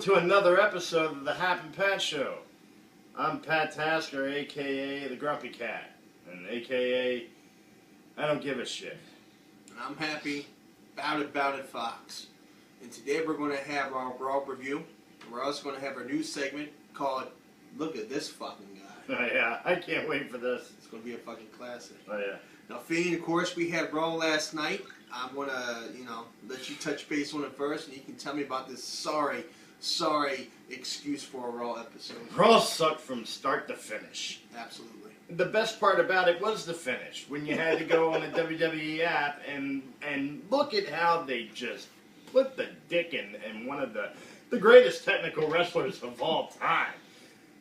to another episode of the Hap Pat Show. I'm Pat Tasker, a.k.a. the Grumpy Cat, and a.k.a. I don't give a shit. And I'm Happy Bout It Fox. And today we're going to have our Raw review. And we're also going to have our new segment called Look at This Fucking Guy. Oh yeah, I can't wait for this. It's going to be a fucking classic. Oh yeah. Now, Fiend, of course, we had Raw last night. I'm going to, let you touch base on it first, and you can tell me about this sorry excuse for a Raw episode. Raw sucked from start to finish. Absolutely. The best part about it was the finish, when you had to go on the WWE app and look at how they just put the dick in one of the greatest technical wrestlers of all time.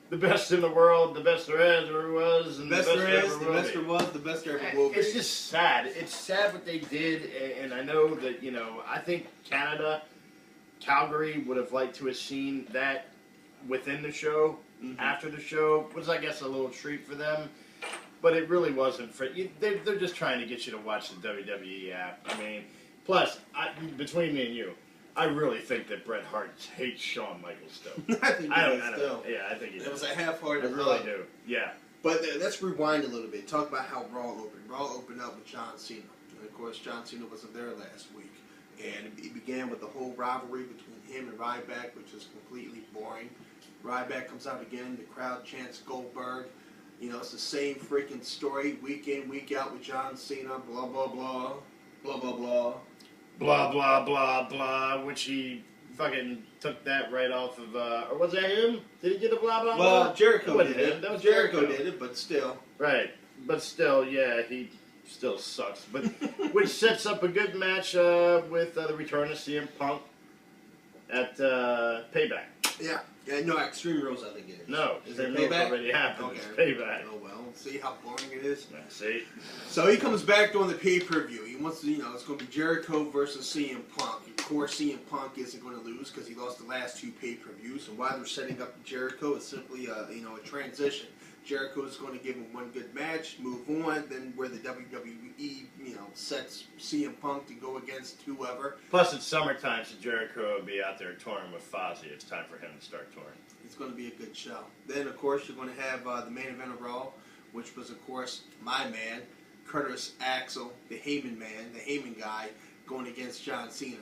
The best in the world, the best there ever was, and the best there ever will be. The best there was, the best there ever will be. It's just sad. It's sad what they did, and I know that, I think Canada, Calgary would have liked to have seen that within the show, after the show. Was, I guess, a little treat for them, but it really wasn't for... They're just trying to get you to watch the WWE app. I mean, plus, between me and you, I really think that Bret Hart hates Shawn Michaels still. I think he does still. Yeah, I think he does. It was a half-hearted. I really do. Yeah. But let's rewind a little bit. Talk about how Raw opened. Raw opened up with John Cena. And of course, John Cena wasn't there last week. And it began with the whole rivalry between him and Ryback, which is completely boring. Ryback comes out again. The crowd chants Goldberg. It's the same freaking story week in, week out with John Cena. Blah, blah, blah. Blah, blah, blah. Blah, blah, blah, blah, which he fucking took that right off of, or was that him? Did he get a blah, blah, blah? Well, Jericho did it. That was Jericho did it, but still. Right. But still, yeah, he still sucks. But which sets up a good match with the return of CM Punk at Payback. Yeah. No, Extreme Rules, I think it is. No, is it Payback? Already happened. Okay. It's Payback. Oh, well. See how boring it is? Yeah, see? So he comes back during the pay-per-view. He wants to, it's going to be Jericho versus CM Punk. Of course, CM Punk isn't going to lose because he lost the last two pay-per-views. And while they're setting up Jericho, it's simply, a transition. Jericho is going to give him one good match, move on, then where the WWE, sets CM Punk to go against whoever. Plus, it's summertime, so Jericho will be out there touring with Fozzy. It's time for him to start touring. It's going to be a good show. Then, of course, you're going to have the main event of Raw, which was, of course, my man, Curtis Axel, the Heyman man, the Heyman guy, going against John Cena.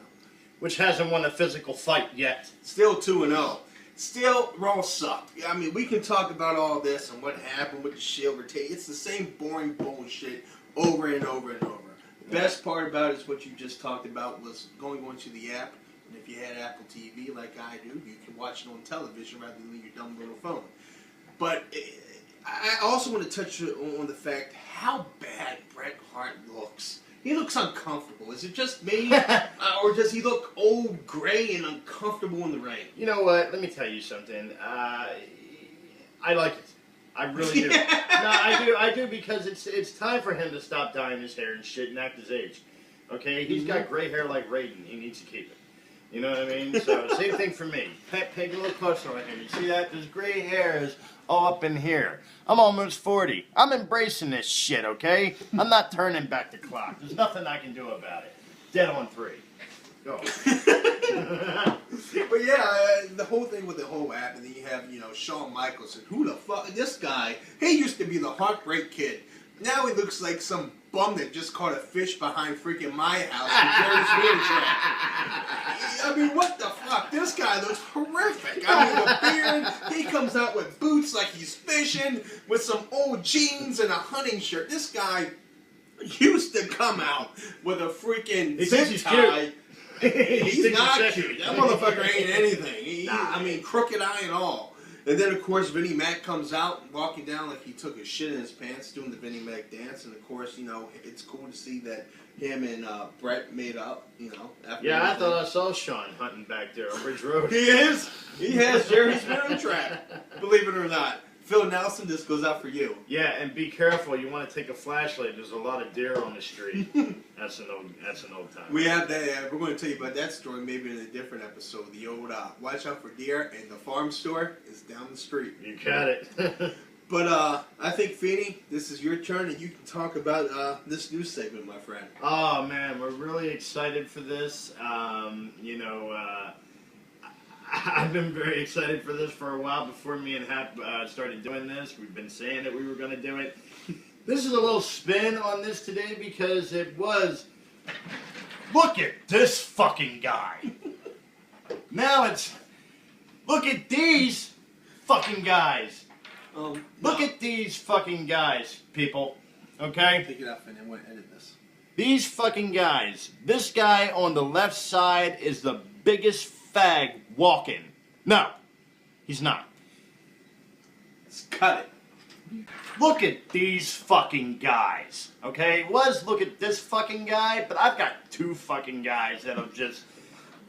Which hasn't won a physical fight yet. Still 2-0. Still, Raw sucked. I mean, we can talk about all this and what happened with the Shield rotation. It's the same boring bullshit over and over and over. The best part about it is what you just talked about was going onto the app. And if you had Apple TV like I do, you can watch it on television rather than your dumb little phone. But I also want to touch on the fact how bad Bret Hart looks. He looks uncomfortable. Is it just me? Or does he look old, gray, and uncomfortable in the ring? You know what? Let me tell you something. I like it. I really do. No, I do because it's time for him to stop dyeing his hair and shit and act his age. Okay? He's got gray hair like Raiden. He needs to keep it. You know what I mean? So, same thing for me. Peg a little closer on him. You see that? There's gray hairs all up in here. I'm almost 40. I'm embracing this shit, okay? I'm not turning back the clock. There's nothing I can do about it. Dead on 3. Go. But yeah, the whole thing with the whole app, and then you have, Shawn Michaels, and who the fuck, this guy, he used to be the Heartbreak Kid. Now he looks like some bum that just caught a fish behind freaking my house in Jerry's Wheel Track. I mean, what the fuck? This guy looks horrific. I mean, the beard, he comes out with boots like he's fishing, with some old jeans and a hunting shirt. This guy used to come out with a freaking zip tie. He's not cute. That motherfucker ain't anything. I mean, crooked eye and all. And then, of course, Vinnie Mac comes out, walking down like he took a shit in his pants, doing the Vinnie Mac dance. And, of course, it's cool to see that him and Bret made up, after yeah, I thought I saw Shawn hunting back there on Ridge Road. He is. He has Jerry's Wheel Track, believe it or not. Phil Nelson, this goes out for you. Yeah, and be careful. You want to take a flashlight. There's a lot of deer on the street. That's an old time. We have that. We're going to tell you about that story maybe in a different episode. The old watch out for deer, and the farm store is down the street. You got it. But I think, Feeney, this is your turn, and you can talk about this news segment, my friend. Oh, man, we're really excited for this. I've been very excited for this for a while. Before me and Hap started doing this, we've been saying that we were going to do it. This is a little spin on this today because it was, look at this fucking guy. Now it's, look at these fucking guys. Look at these fucking guys, people. Okay? Take it off and then we'll edit this. These fucking guys. This guy on the left side is the biggest fag walking. No, he's not. Let's cut it. Look at these fucking guys. Okay? It was look at this fucking guy, but I've got two fucking guys that'll just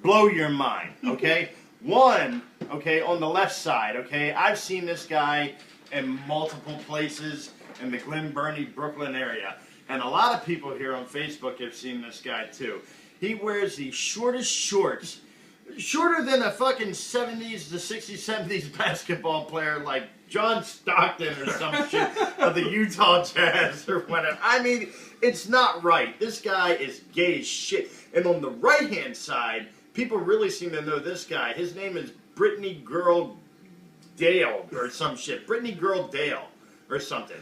blow your mind. Okay? One, okay, on the left side, okay? I've seen this guy in multiple places in the Glen Burnie, Brooklyn area. And a lot of people here on Facebook have seen this guy too. He wears the shortest shorts, shorter than a fucking 70s to 60s, 70s basketball player like John Stockton or some shit of the Utah Jazz or whatever. I mean, it's not right. This guy is gay as shit. And on the right-hand side, people really seem to know this guy. His name is Brittany Girl Dale or some shit. Brittany Girl Dale or something.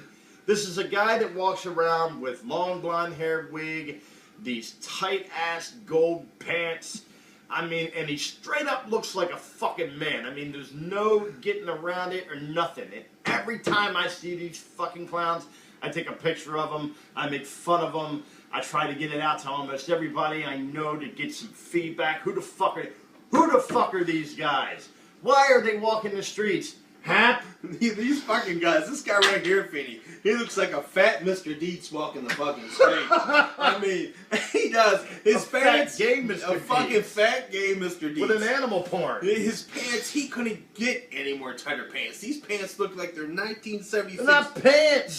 This is a guy that walks around with long blonde hair wig, these tight-ass gold pants. I mean, and he straight up looks like a fucking man. I mean, there's no getting around it or nothing. And every time I see these fucking clowns, I take a picture of them. I make fun of them. I try to get it out to almost everybody I know to get some feedback. Who the fuck are these guys? Why are they walking the streets? Hap? These fucking guys. This guy right here, Finny. He looks like a fat Mr. Deeds walking the fucking street. I mean, he does. His pants. Fat gay Mr. A fucking fat gay Mr. Deeds. With an animal porn. His pants, he couldn't get any more tighter pants. These pants look like they're 1976. They're not pants.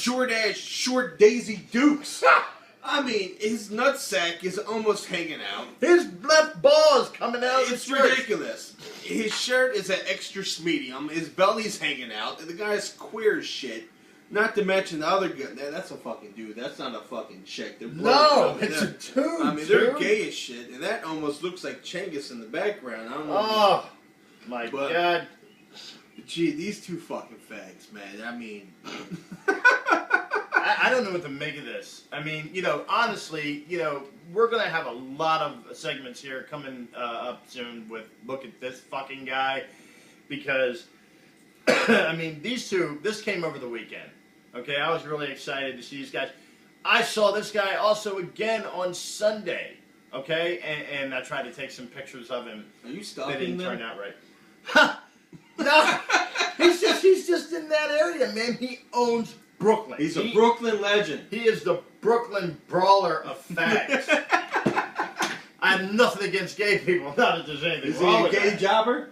Short Daisy Dukes. I mean, his nutsack is almost hanging out. His left ball is coming out. It's ridiculous. His shirt is an extra medium. His belly's hanging out. And the guy's queer as shit. Not to mention the other guy. That's a fucking dude. That's not a fucking chick. No, it's a dude. I mean, they're gay as shit. And that almost looks like Cengiz in the background. I don't know. Oh, my God. Gee, these two fucking fags, man. I mean... I don't know what to make of this. I mean, you know, honestly, you know, we're going to have a lot of segments here coming up soon with look at this fucking guy. Because, I mean, these two, this came over the weekend. Okay, I was really excited to see these guys. I saw this guy also again on Sunday. Okay, and I tried to take some pictures of him. Are you stalking them? They didn't them? turn out right. Ha! No, he's just in that area, man. He owns Brooklyn. He's a Brooklyn legend. He is the Brooklyn brawler of fags. I have nothing against gay people. Not that there's anything wrong with that. Is he a gay jobber?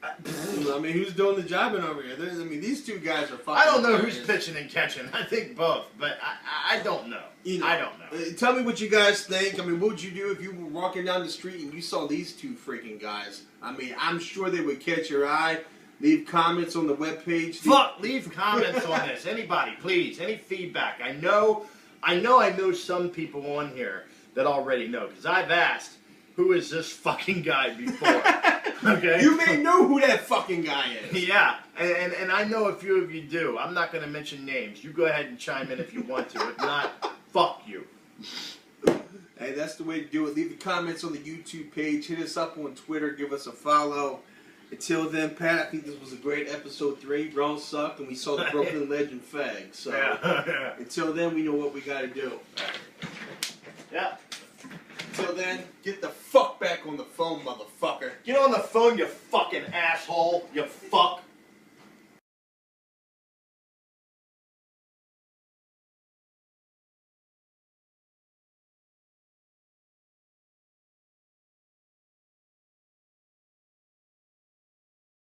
I mean, who's doing the jobbing over here? I mean, these two guys are fucking... I don't know who's pitching and catching. I think both, but I don't know. You know. I don't know. Tell me what you guys think. I mean, what would you do if you were walking down the street and you saw these two freaking guys? I mean, I'm sure they would catch your eye. Leave comments on the webpage. Leave comments on this. Anybody, please. Any feedback. I know some people on here that already know, because I've asked, who is this fucking guy before? Okay? You may know who that fucking guy is. Yeah, and I know a few of you do. I'm not going to mention names. You go ahead and chime in if you want to. If not, fuck you. Hey, that's the way to do it. Leave the comments on the YouTube page. Hit us up on Twitter. Give us a follow. Until then, Pat, I think this was a great episode 3. Brawl sucked, and we saw the Brooklyn legend fag. So, yeah. Until then, we know what we got to do. Yeah. Until then, get the fuck back on the phone, motherfucker. Get on the phone, you fucking asshole. You